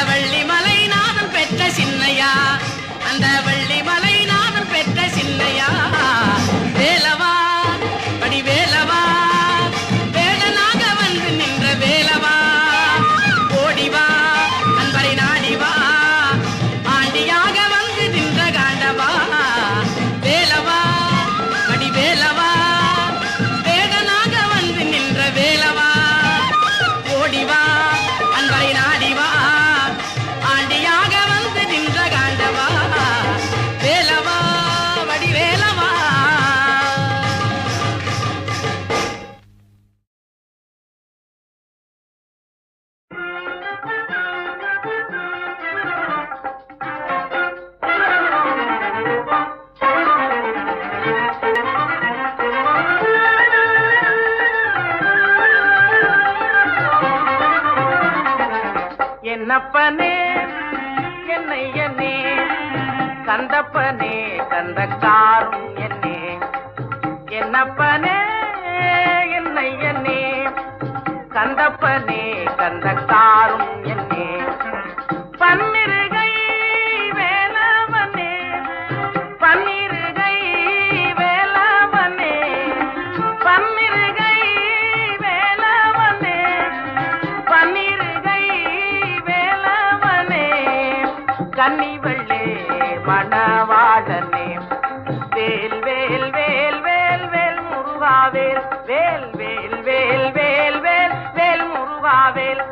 வள்ளிமலை நாதன் பெற்ற சின்னையா, அந்த வள்ளிமலை நாதன் பெற்ற சின்னையா. வேலவா படி வேலவா, வேடனாக வந்து நின்ற வேலவா, ஓடிவா அன்பரை நாடிவா, ஆண்டியாக வந்து நின்ற காண்டவா. வேலவா படி வேலவா, வேடனாக வந்து நின்ற வேலவா, ஓடிவா அன்பரை நாடிவா, ஆண்டியாக வந்து நின்ற காண்டவா. வேலவா வடி வேலவா. என்னப்பனே என்னையனே, கந்தப்பனே கந்தக்காரும் என்னே. என்னப்பனே என்னையனே, கந்தப்பனே கந்தக்காரும் என்னே. பன்னிருகை வேலவனே, பன்னிருகை வேலவனே, பன்னிருகை வேலவனே, பன்னிருகை வேலவனே. கன்னிவள்ளே மணவாளனே, வேல் வேல் வேல் வேல் வேல் முருகாவேல், வேல் வேல் வேல் வேல் வேல் வேல் முருகாவேல்,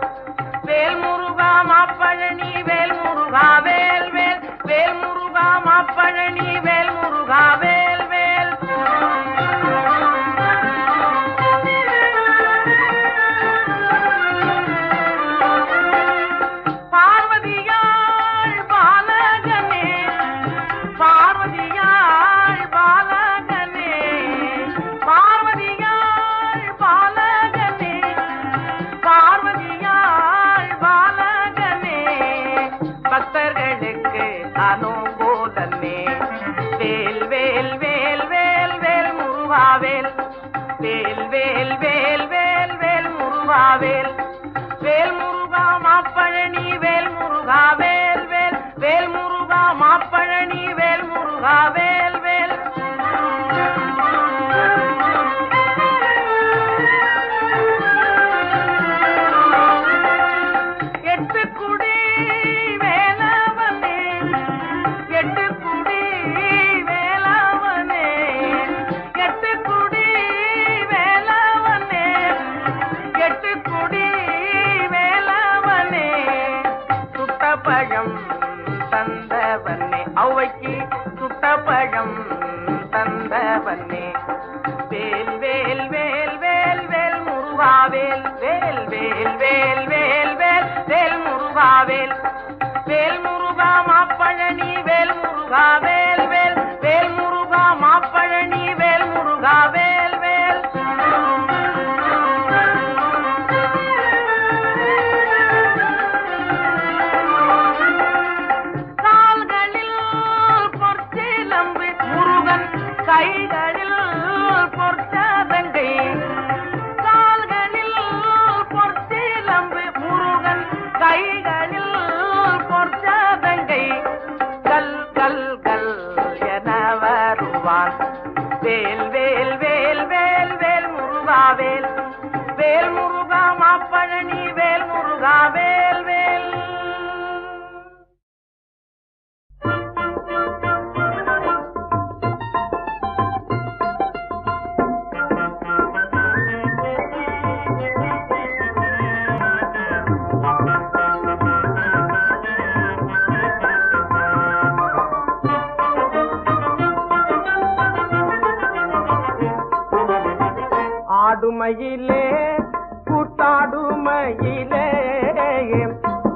வேல் முருகா மாப்பழனி வேல் முருகா வேல் வேல், வேல் முருகா மாப்பழனி வேல் முருகா வேல் வேல். பார்வதியாள் பாலகனே, பார்வதியாள் பாலகனே, பார்வதியாள் பாலகனே, பார்வதியாள் பாலகனே. பக்தர்களுக்கு அனுகூலனே, வேல் வேல் வேல் வேல் வேல் முருகாவேல், வேல் வேல் வேல் வேல் வேல் முருகாவேல், வேல் முருகா மாப்பழனி வேல் முருகா வேல் வேல், வேல் முருகா மாப்பழனி வேல் முருகா வேல் வேல். எட்டுக்குடி வேலவனே, எட்டுக்குடி வேலவனே, எட்டுக்குடி வேலவனே, எட்டுக்குடி வேலவனே. சுட்டப்பழம் தந்தவனே, ஔவைக்கு சுட்டப்பழம் தந்தவனே. வேல் வேல் வேல் வேல் வேல் முருகாவேல், வேல் வேல் வேல் வேல் வேல் வேல் முருகாவேல், வேல் முருகா மாப்பழனி வேல் முருகா வேல் வேல், வேல் முருகா மாப்பழனி வேல் முருகா வேல் வேல். கால்களில் பொற்சிலம்பு முருகன், கைகளில் பொற்சாதங்கை, கால்களில் பொற்சிலம்பு முருகன், கைகளில் பொற்சாதங்கை. கல் கல் கல் என வருவான், வேல் வேல் வேல் வேல் வேல் முருகா வேல், வேல் முருகா மாப்பழனி வேல் முருகா வேல் வேல். ஆடுமயிலே கூத்தாடுமயிலே,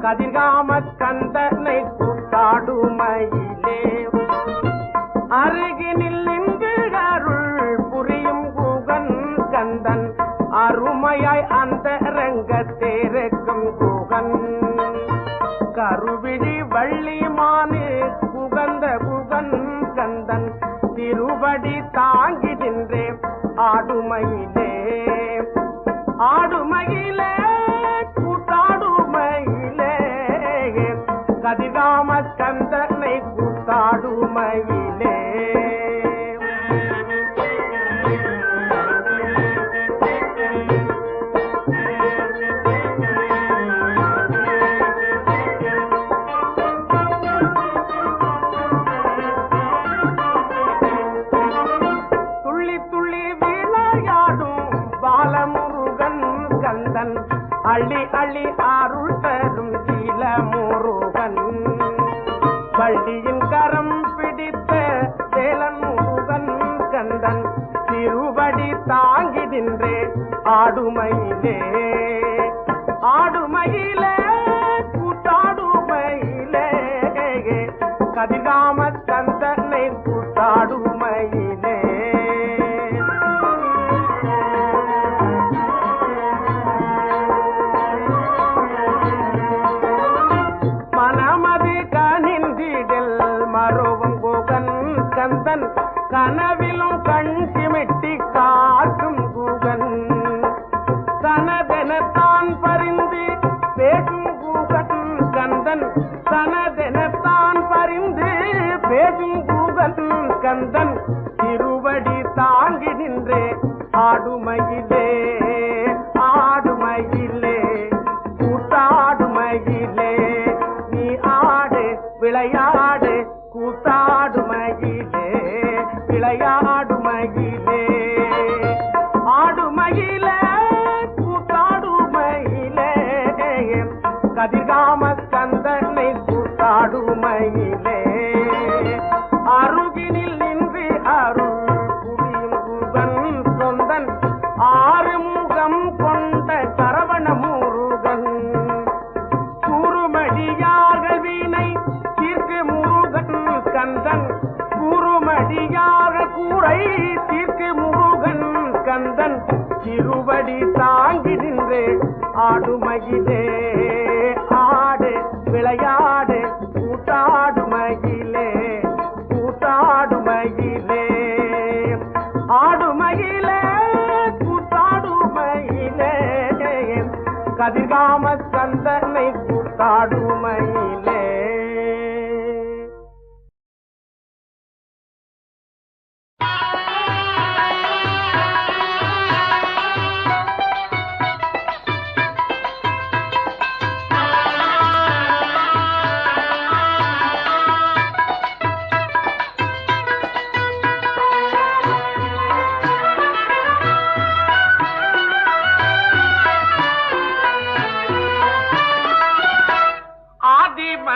கதிர்காம கந்தனை கூத்தாடுமயிலே. அருகினில் நின்று அருள் புரியும் குகன் கந்தன், அருமையாய் அந்த ரங்கத்தேருக்கும் குகன். கருவிழி வள்ளிமானு குகந்த குகன் கந்தன், திருவடி தாங்கி நின்றே ஆடுமயிலே. ஆடுமயிலே கூத்தாடுமயிலே, கதிராம கந்தனை கூத்தாடுமையிலே துள்ளி துள்ளி விளையாடும் பாலமுருகன் கந்தன் அள்ளி அள்ளி அருள் தரும் சீலமுருகன் வள்ளியின் கரம் பிடித்த வேலன் முருகன் கந்தன் திருவடி தாங்கி நின்றே ஆடுமையிலே ஆடுமையிலே கூத்தாடுமையிலே கதிராம கந்தனை கூத்தாடுமையிலே கந்தன் கனவிலும் கண் சிமிட்டி காக்கும் கூகன் தனதெனத்தான் பரிந்து பேசும் கூகன் கந்தன் தனதெனத்தான் பரிந்து பேசும் கூகன் கந்தன் திருவடி தாங்கி நின்றே ஆடுமையிலே ஆடுமையிலே கூத்தாடுமையிலே நீ ஆடு விளையாடு கூத்தாடுமையிலே விளையாடுமையிலே ஆடுமையிலே கூத்தாடுமையிலே கதிர்காம கந்தனை கூத்தாடுமையிலே அருகினில் நின்று அருள் புரியும் குகன் சொந்தன் ஆறுமுகம் கொண்ட சரவண முருகன் கூறுமடியார்கள் வீணை தீர்க்கு முருகன் கந்தன் கூறுமடியாக கூரை தீர்க்கு முருகன் கந்தன் திருவடி தாங்கி நின்றே ஆடுமையிலே ஆடு விளையாடு கூத்தாடுமையிலே கூத்தாடுமையிலே ஆடுமையிலே கூத்தாடுமையிலே கதிர்காம கந்தனை கூத்தாடுமையிலே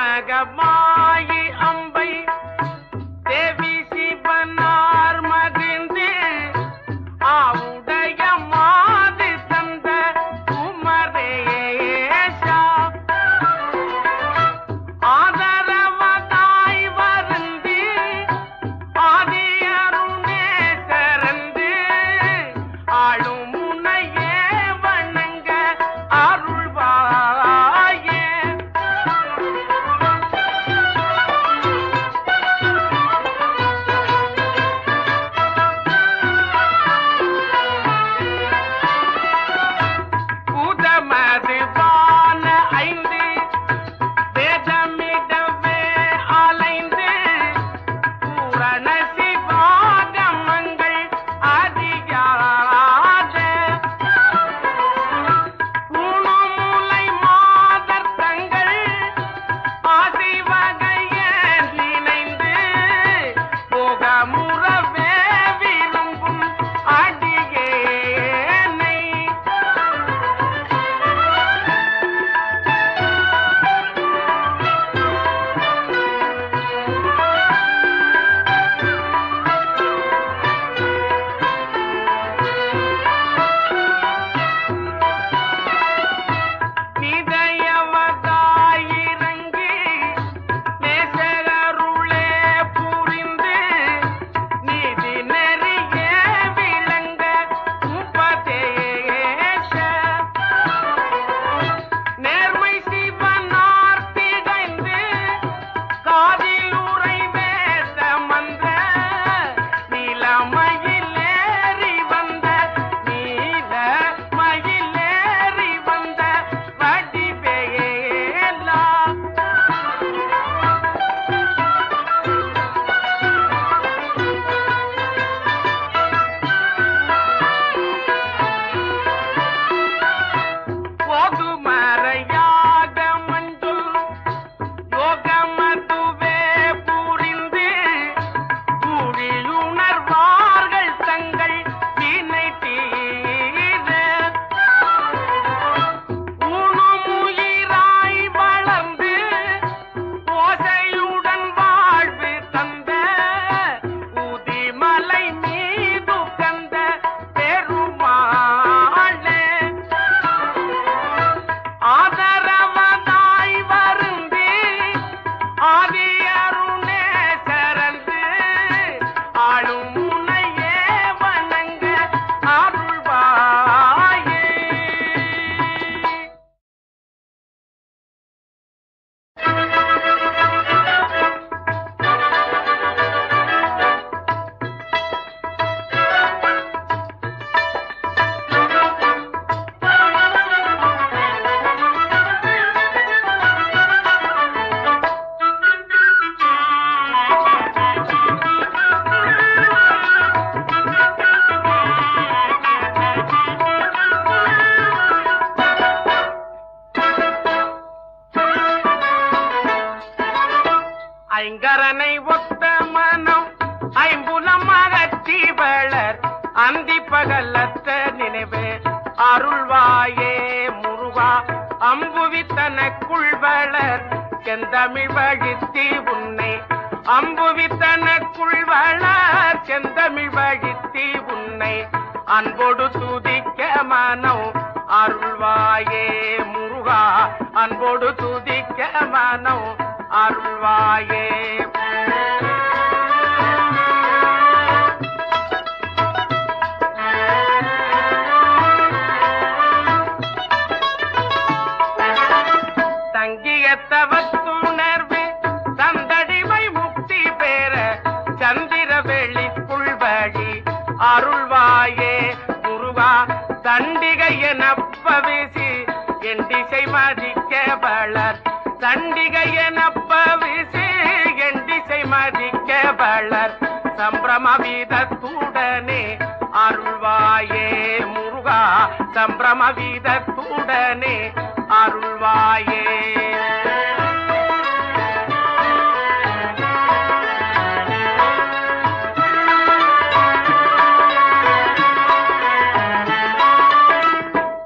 மகமாயி அம்பை தேவி சிவனார் மகிழ்ந்து ஆவுடைய மாது தந்த குமரேஷா ஆதரவதாய் வருந்து ஆதி அருணேசரந்து ஆளும் முனையே வணங்க அருள்வாயே ஐங்கரனை ஒத்த மனம் ஐம்புலம் அகற்றி வளர் அந்தி பகலத்த நினைவு அருள்வாயே முருகா அம்புவித்தனக்குள் வளர் செந்தமிழ் வழித்தி உன்னை அம்புவித்தனக்குள் வளர் செந்தமிழ் வழித்தி உன்னை அன்போடு துதிக்க மனம் அருள்வாயே முருகா அன்போடு துதிக்க மனம் அருள்வாயே. தங்கிய தவத்துணர்வு தந்தடிவை முக்தி பெற சந்திர வெளிக்குள் வழி அருள்வாயே முருகா தண்டிகை எனப்பவிசி என் திசை மதிக்க வளர் தண்டிகை எனப்பவிசி என் திசை மதிக்க வளர் சம்பிரம வீதத்துடனே அருள்வாயே முருகா சம்பிரம வீதத்துடனே அருள்வாயே.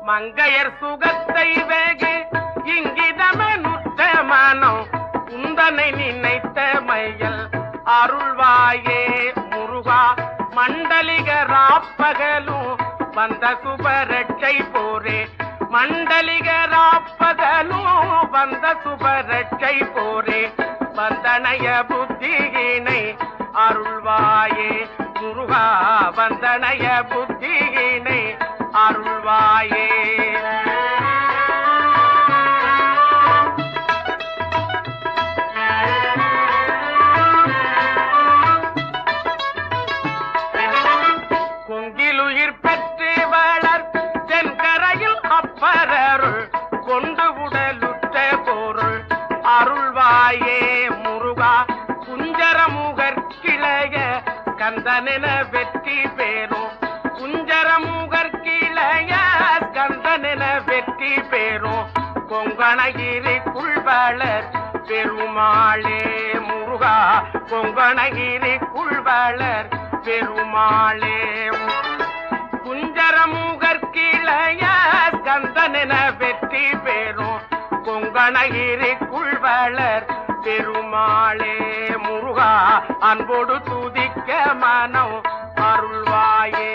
மங்கையர் சுகத்தை வெகு இங்கிதமனுத்த மனம் உந்தனை நினைத்த மையல் அருள்வாயே முருகா மண்டலிகராப்பகலும் வந்த சுபரட்சை போரே மண்டலிகராப்பகலும் வந்த சுபரட்சை போரே வந்தனைய புத்தியினை அருள்வாயே முருகா வந்தனைய புத்தியினை அருள்வாயே. கொங்கிலுயிர் பெற்று வளர் தென்கரையில் அப்பரருள் கொண்டு உடலுற்ற பொருள் அருள்வாயே முருகா குஞ்சரமுகர் கிளைய கந்தனென வெற்றி பேரும் குஞ்சரமுகர் கிளைய கந்தனென வெற்றி பேரும் கொங்கணகிரி குள்வளர் பெருமாளே முருகா கொங்கணகிரி குள்வளர் பெருமாளே குஞ்சரமுகர் கிளைய கந்தனென வெற்றி பேரும் கொங்கணகிரி குள்வளர் பெருமாளே முருகா அன்போடு துதிக்க மனம் அருள்வாயே.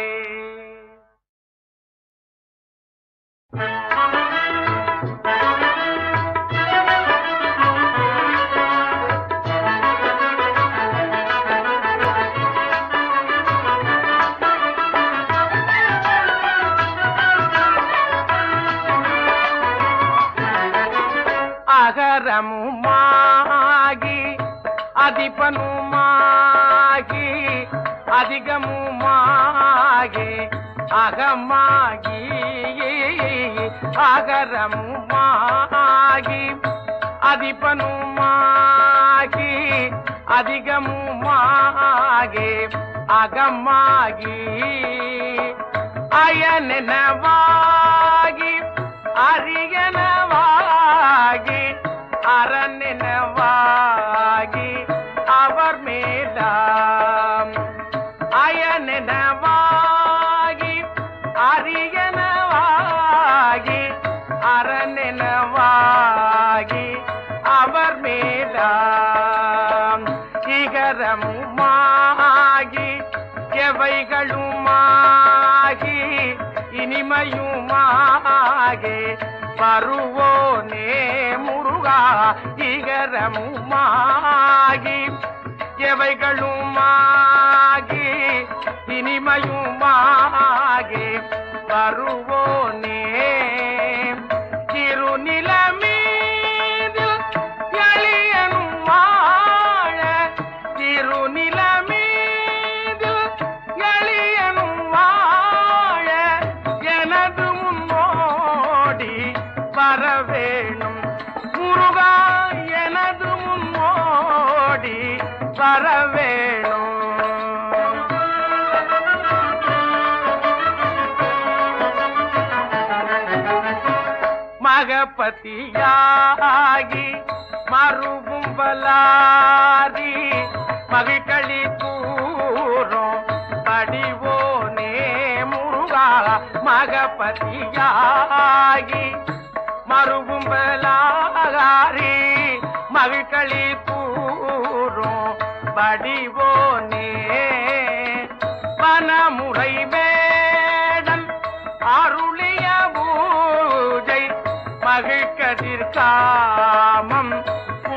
அகரமுமாகி அதிபனுமாகி அதிகமுமாகி அகமாகி அகரமுமாகி அதிபனுமாகி அதிகமுமாகி அகமாகி அயனெனவாகி அரியனவாகி அரணெனவாகி அவர் மேலாம் அயனெனவாகி அரியனவாகி அரணெனவாகி அவர் மேலாம் இகரமுமாகி எவைகளுமாகி இனிமையுமாகி வருவோனே முருகா இகரமுமாகி எவைகளுமாகி இனிமையுமாகி வருவோனே திருநிலமீதில் எளியனும் வாழ திருநிலமீதில் எளியனும் வாழ எனது முன்னோடி வரவேணும் முருகா எனது முன்னோடி வரவேணும். மகபதியாகி மறுபும்பலார் மகபதியாகி மறுவும் பலாகாரி மகிழ்களி கூறும் படிவோனே வனமுறை வேடன் அருளிய பூஜை மகிழ்கதிர்காமம்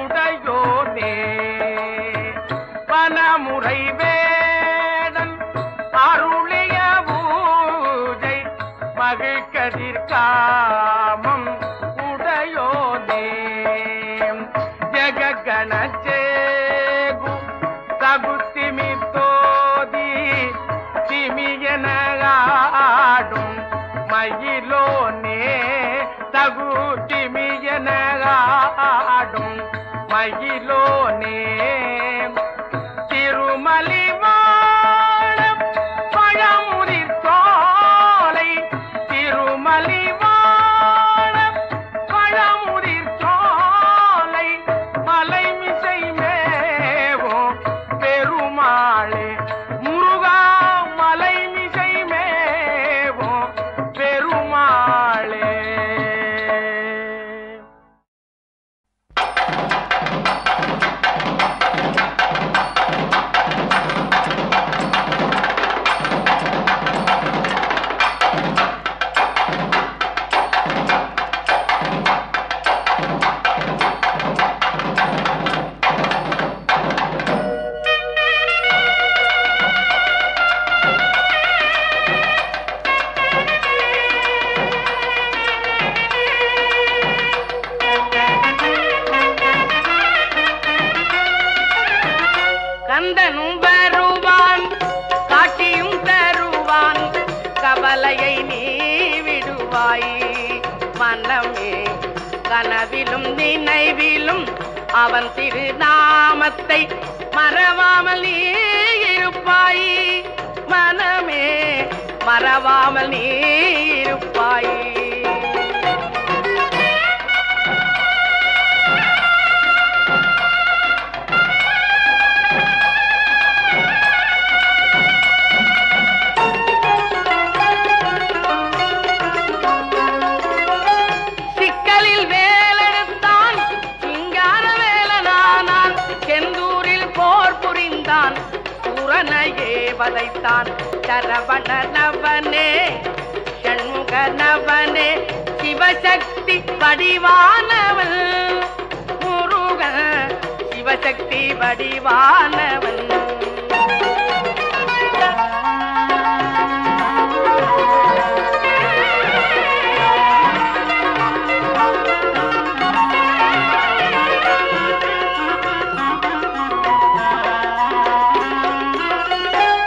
உடையோனே வனமுறை வேடன் அருளிய பூஜை மகிழ்கதிர்காமம் உடையோனே ஜககணச்சேகு தகுத்திமித்தோதி திமியனகாடும் மயிலோனே தகுத்திமியனகாடும் மயிலோனே திருமலிவாழம் பழமுதிர் சோலை திருமலிவாழம் பழமுதிர் சோலை மலைமிசை மேவும் பெருமாளே முருகா மலைமிசை மேவும் பெருமாளே. கந்தனும் வருவான் காட்சியும் தருவான் கவலையை நீ விடுவாய் மனமே கனவிலும் நினைவிலும் அவன் திருநாமத்தை மறவாமல் நீ இருப்பாய் மனமே மறவாமல் நீ இருப்பாய். சிக்கலில் வேலெடுத்தான் சிங்கார வேலனானான் செந்தூரில் போர் புரிந்தான் சூரனையே வதைத்தான் சரவண நவனே ஷண்முக நவனே சிவசக்தி வடிவானவன் முருகன் சிவசக்தி வடிவானவன்.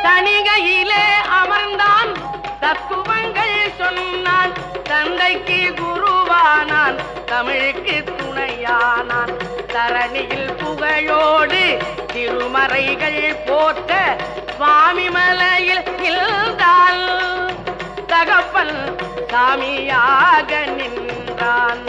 தனிகையிலே அமர்ந்தான் தத்துவங்கள் சொன்னான் தந்தைக்கு குருவானான் தமிழுக்கு துணையானான் தரணியில் புகழோடு திருமறைகள் போற்ற சுவாமி மலையில் நின்றான் தகப்பன் சாமியாக நின்றான்.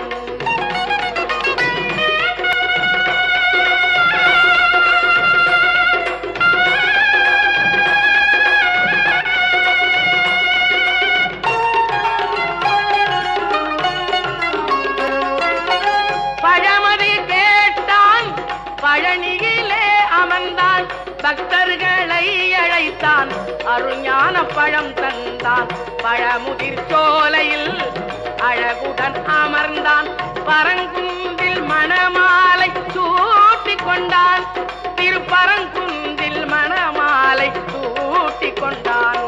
பழமதி கேட்டான் பழனியிலே அமர்ந்தான் பக்தர்களை அழைத்தான் அருஞான பழம் தந்தான் பழமுதிர் சோலையில் அழகுடன் அமர்ந்தான் பரங்குன்றில் மணமாலை சூட்டிக் கொண்டான் திருப்பரங்குன்றில் மணமாலை சூட்டிக் கொண்டான்.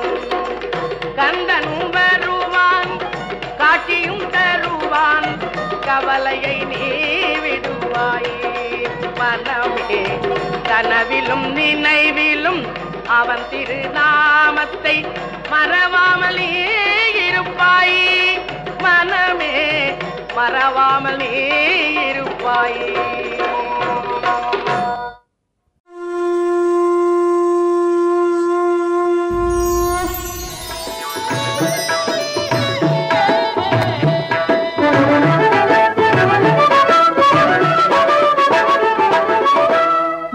கந்தனும் வருவான் காட்சியும் தருவான் கவலையை நீ விடுவாய் மனமே கனவிலும் நினைவிலும் அவன் திருநாமத்தை மறவாமல் நீ இருப்பாய் மனமே மறவாமல் நீ இருப்பாய்.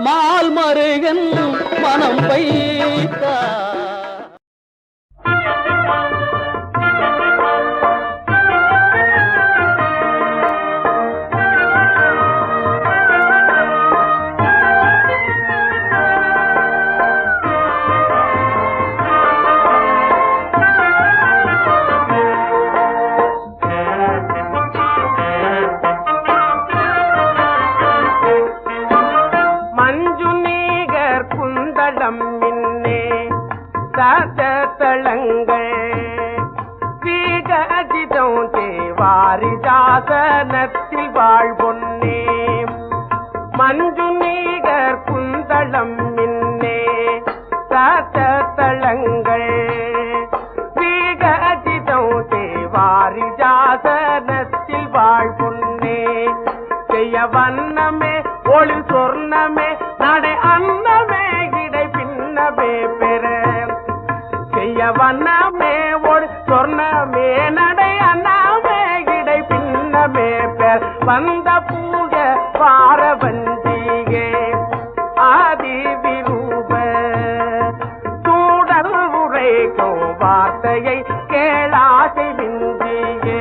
மால் மருகன் மனம் வைத்தார் சுடர் குந்தளம் மின்னே தளங்கள் வீகஜிதம் தேவாரி ஜாசனத்தில் வாழ்பொன்னே செய்ய வண்ணமே ஒளி சொர்ணமே நடை அன்னமே இடை பின்னமே பெற செய்ய வண்ணமே ஒளி சொர்ணமே நடை அன்னமே இடை பின்னமே பெற வந்த பூஜ பாரவஞ்சிகே ஆதி விரூப சூடல் உரைக்கோ வார்த்தையை கேளாசை விஞ்சியே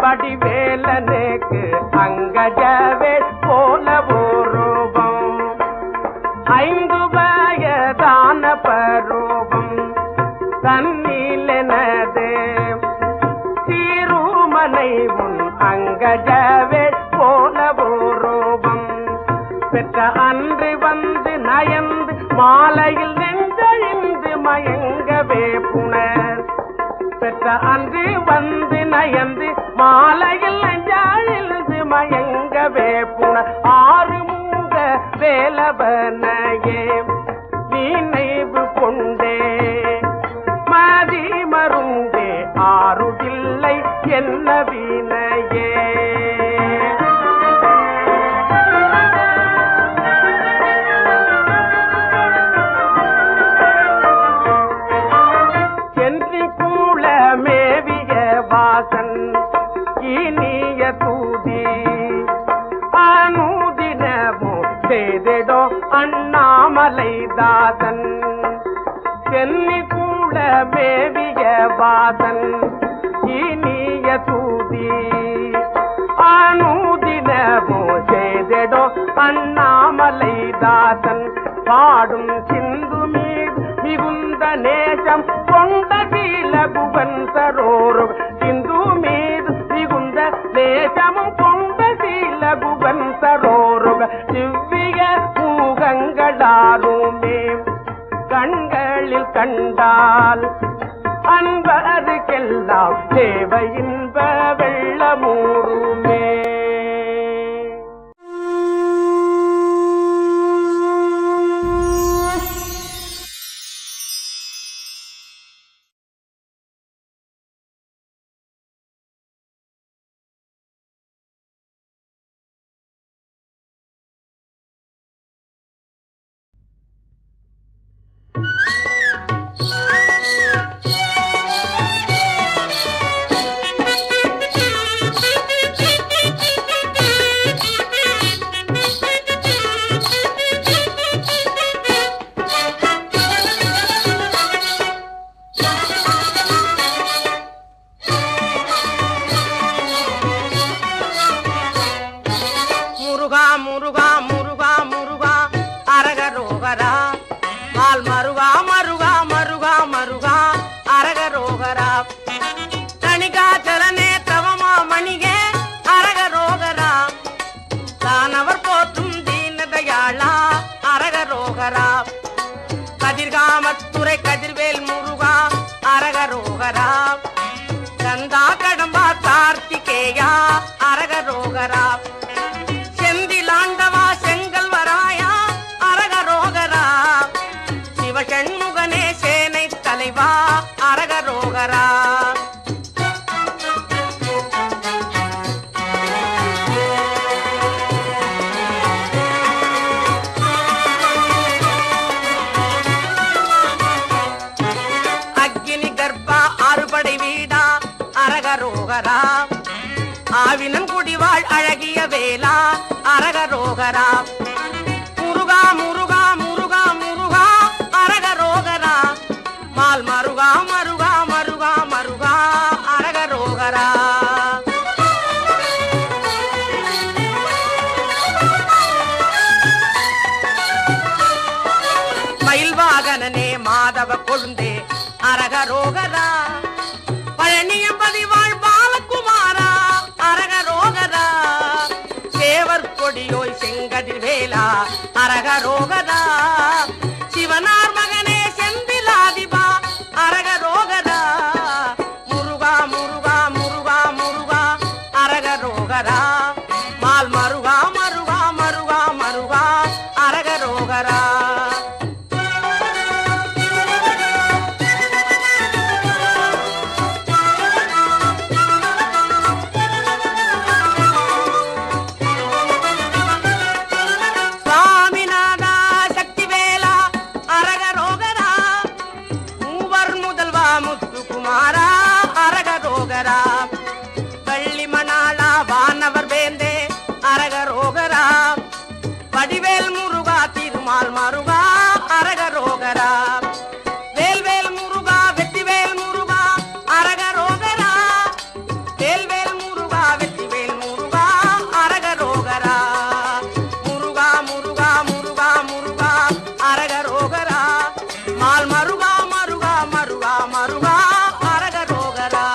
வடிவேலனுக்கு அங்கஜவேல் போல ரூபம் 5 வயதான பரூபம் தன்னிலனது சீருமனை முன் அங்கஜவேல் போல ரூபம் பெற்ற அன்று வந்து நயந்து மாலையில் நெஞ்சழிந்து மயங்கவே புனர் பெற்ற அன்று வந்து நயந்து மாலையில் நெஞ்சாழிந்து மயங்கவே புன 6 மூக வேலவனையே நினைவு கொண்டே மதி மருந்தே ஆறுதில்லை என்ன வினையே இனிய தூதி அனுதினமோ செய்திடோ அண்ணாமலை தாசன் சென்னி கூட மேவிய வாசன் இனிய தூதி அனுதினமோ செய்திடோ அண்ணாமலை தாசன் பாடும் சிந்து மீது மிகுந்த நேசம் கொண்ட கீழகுவன் சரோரு சிந்து மீது மிகுந்த நேசமும் கொண்ட கீழகுவன் சரோரு திவ்ய பூகங்களாருமே கண்களில் கண்டால் அன்பருக்கெல்லாம் தேவை இன்ப வெள்ளமூருமே கதிர்காமத்துறை கதிர்வேல் முருகா அரகரோகரா கந்தா கடம்பா கார்த்திகேயா அரகரோகரா செந்திலாண்டவா செங்கல் வராயா அரகரோகரா சிவசண்முகனே சேனை தலைவா அரகரோகரா ஆவினன் குடிவாள் அழகிய வேலா அரகரோகரா முருகா முருகா முருகா முருகா அரகரோகரா மால் மருகா மருகா மருகா மருகா அரகரோகரா மயில்வாகனனே மாதவ கொழுந்தே அரகரோகரா பழனியம்பதி வாழ் பாலகுமாரா அரகரோகரா சேவர் கொடியோ செவியோய் செங்கதிர் வேலா அரகரோகரா சிவனார் மகனே செந்திலாதிபா அரகரோகரா முருகா முருகா முருகா முருகா அரகரோகரா மால் மருகா மருகா மருகா மருகா அரகரோகரா முத்துக்குமாரா அரகரோகரா வள்ளி மணாளா வானவர் வேந்தே அரகரோகரா வடிவேல் முருகா திருமால் மருகா அரகரோகரா வேல்வேல் முருகா வெற்றிவேல் முருகா அரகரோகரா வேல்வேல் முருகா வெற்றிவேல் முருகா அரகரோகரா முருகா முருகா முருகா முருகா அரகரோகரா மால் மருகா மருகா மருகா மருகா அரகரோகரா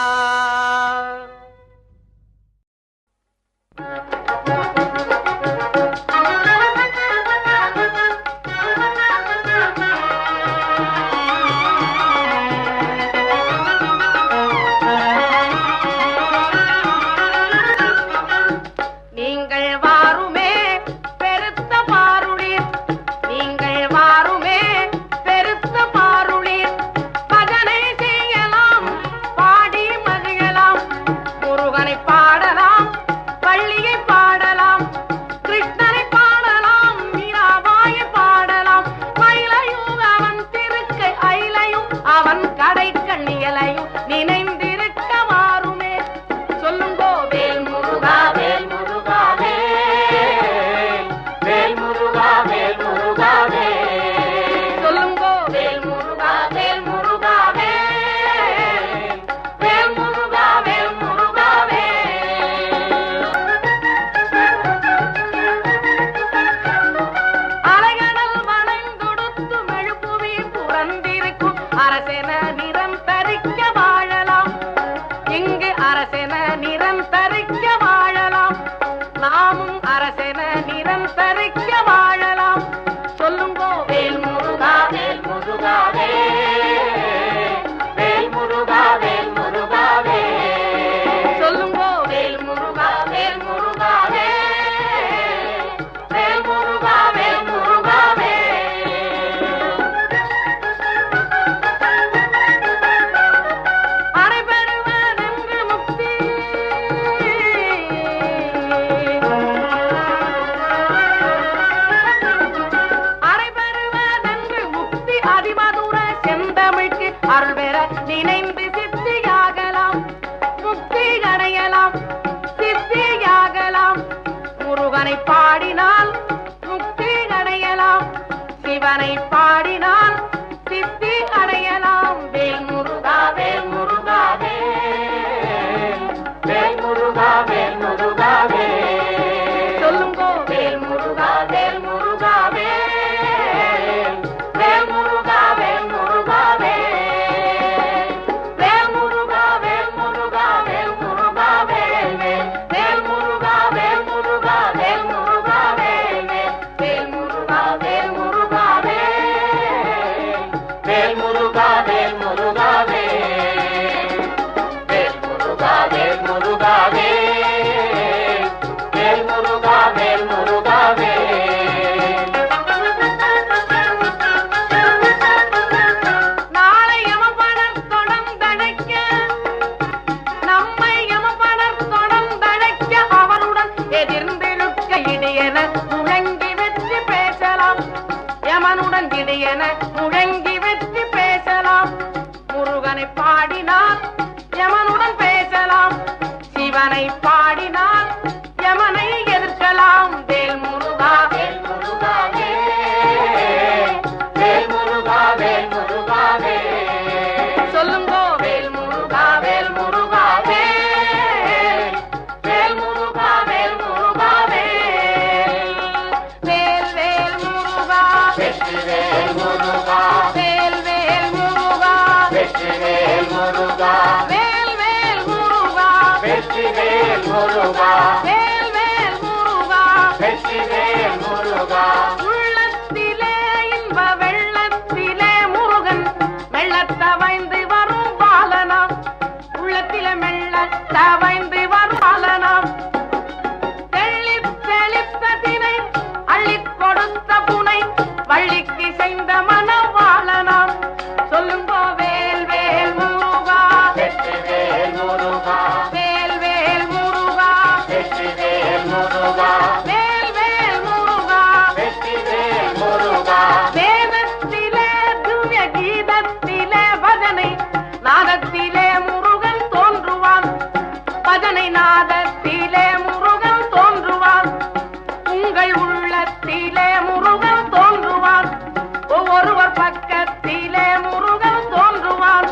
நீங்கள் வாருமே பெருத்த பாருளீர் நீங்கள் வாருமே பெருத்த பாருளீர் பஜனை செய்யலாம் பாடி மகிழலாம் முருகனை பாடலாம் வள்ளியை பாடலாம் கிருஷ்ணனை பாடலாம் மீராபாயை பாடலாம் மயிலையும் அவன் திருக்கை அயிலையும் அவன் கடை கண்ணியலையும் நினைந்திருக்க வாருமே சொல்லுங்கோ வேல் முருகா வேல் முருகா வேல் முருகா வேல் முருகா சொல்லுங்கோ வேல் முருகா வேல் முருகா வேல் முருகா வேல் முருகா அலைகடல் வளைந்தொடுத்து மெழுப்புவி புறந்திருக்கும் அரசென நிறம் தரிக்க வாழலாம் இங்கு அரசென நிறம் தரிக்க வாழலாம் நாமும் அரசென நிறம் தரிக்க வாழலாம் சொல்லுங்கோ வேல் முருகா வேல் முருகா வேல் முருகா வேல் முருகா சொல்லுங்கோ வேல் முருகா வேல் முருகா வேல் முருகா வேல் முருகா அரைபெறுவதென்று முக்தி அரைபெறுவதென்று முக்தி அதிமதுர செந்தமிழ்க்கு அருள் பெற நினைந்து சித்தியாகலாம் முக்தி அடையலாம் சித்தியாகலாம் முருகனை பாடினால் முக்தி அடையலாம் சிவனை பாடினால் சித்தி அடையலாம் வேல் முருகா வேல் முருகா வேல் முருகா வேல் முருகா சொல்லுங்கோ வேல் முருகா வேல் முருகா வேல் முருகா வேல் முருகா வேல் முருகா வேல் முருகா வேல் முருகா வேல் முருகா வேல் முருகா வேல் முருகா வேல் முருகா வேல் முருகா வேல் முருகா வேல் முருகா வேல் முருகா வேல் முருகா வேல் முருகா வேல் முருகா நாளை யமபணர் தொடர்ந்தழைக்க நம்மை யமபணர் தொடர்ந்தழைக்க அவனுடன் எதிர்ந்திருக்க இடையென முழங்கி வெற்றி பேசலாம் யமனுடன் இடையென முழங்கி வெற்றி பேசலாம் முருகனை பாடினால் யமனுடன் பேசலாம் சிவனை பாடினால் யமனை எதிர்க்கலாம் வேல் முருகா வேல் முருகா வேல் முருகா வேல் முருகா சொல்லுங்கோ வேல் முருகா வேல் முருகா வேல் முருகா வேல் முருகா வேல் வேல் முருகா வெற்றி வேல் முருகா வேல் வேல் முருகா வெற்றி வேல் முருகா வேல் வேல் முருகா வெற்றி வேல் முருகா வேல் வேல் முருகா வெற்றி வேல் முருகா உள்ளத்திலே இன்ப வெள்ளத்திலே முருகன் வெள்ளத்தவைந்து வரும் பாலனாம் உள்ளத்திலே மெல்ல தவைந்து வரும் பாலனாம் தெளித்ததினை அள்ளிக் கொடுத்த புனை வள்ளிக்கு செய்த மனவாளனாம் சொல்லுங்கோ வேல் வேல் முருகா வெற்றி வேல் முருகா வேல் வேல் முருகா வெற்றி வேல் முருகா வேல் வேல் முருகா வெற்றி வேல் முருகா வேதத்திலே திவ்ய கீதத்திலே பஜனை நாதத்திலே முருகன் தோன்றுவான் பஜனை நாதத்திலே முருகன் தோன்றுவான் உங்கள் உள்ளத்திலே முருகன் தோன்றுவான் ஒவ்வொருவர் பக்கத்திலே முருகன் தோன்றுவான்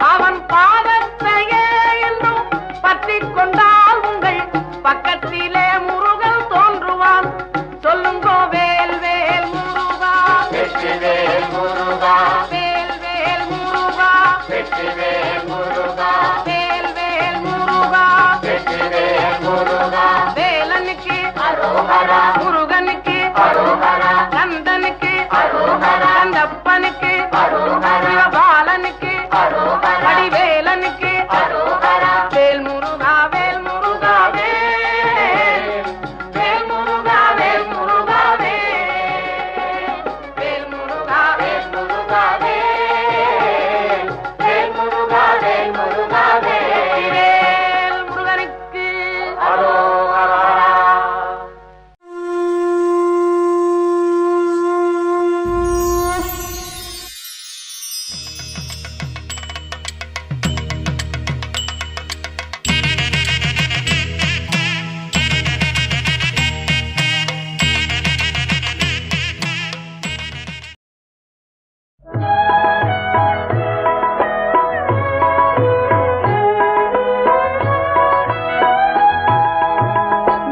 அவன் பாதத்தையே என்றும் பற்றிக் கொண்டால் உங்கள் பக்கத்திலே முருகன் தோன்றுவான் சொல்லுங்கோ வேல் வேல் முருகா வெற்றி வேல் முருகா வேல் வேல் முருகா வெற்றி வேல் முருகா வேல் வேல் முருகா வெற்றி வேல் முருகா வேலனுக்கு அரோகரா முருகனுக்கு அரோகரா கந்தனுக்கு அரோகரா கந்தப்பனுக்கு அரோகரா சிவபாலனுக்கு அரோகரா வடிவேலனுக்கு அரோகரா வேல் முருகா வேல் முருகா வேல் வேல் முருகா வேல் முருகா வேல் முருகா வேல் முருகா வேல் வேல் முருகா வேல் முருகா வேல் வேல் முருகனுக்கு அரோகரா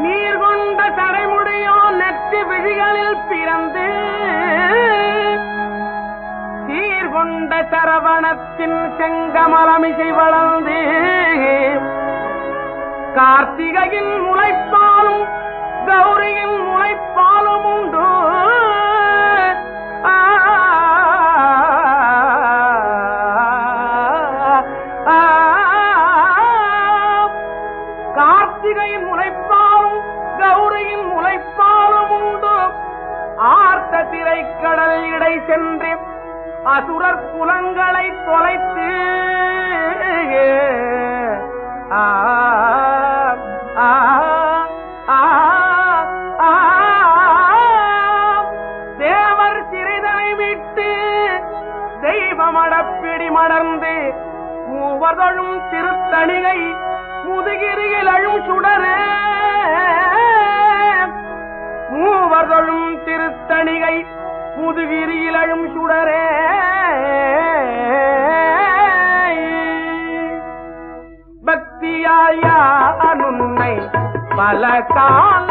நீர் கொண்ட தடைமுடியோ நெற்றி விழிகளில் பிறந்து சீர்கொண்ட சரவணத்தின் செங்கமலமிசை வளர்ந்து கார்த்திகையின் முளைப்பாலும் கௌரியின் முளைப்பாலும் உண்டு ஆ, ஆ, கார்த்திகையின் முளைப்பாலும் கௌரியின் முளைப்பாலும் உண்டு ஆர்த்த திரைக்கடல் இடை சென்று அசுரர் குலங்களை தொலைத்து ஆ, ஆ, ஆ, ஆ, தேவர் சிறிதனை விட்டு தெய்வமடப்பிடி மடர்ந்து மூவதழும் திருத்தணிகை முதுகிரியில் அழும் சுடரே மூவதழும் திருத்தணிகை முதுகிரியில் அழும் சுடரே பக்தியால் யான் உன்னை பல கால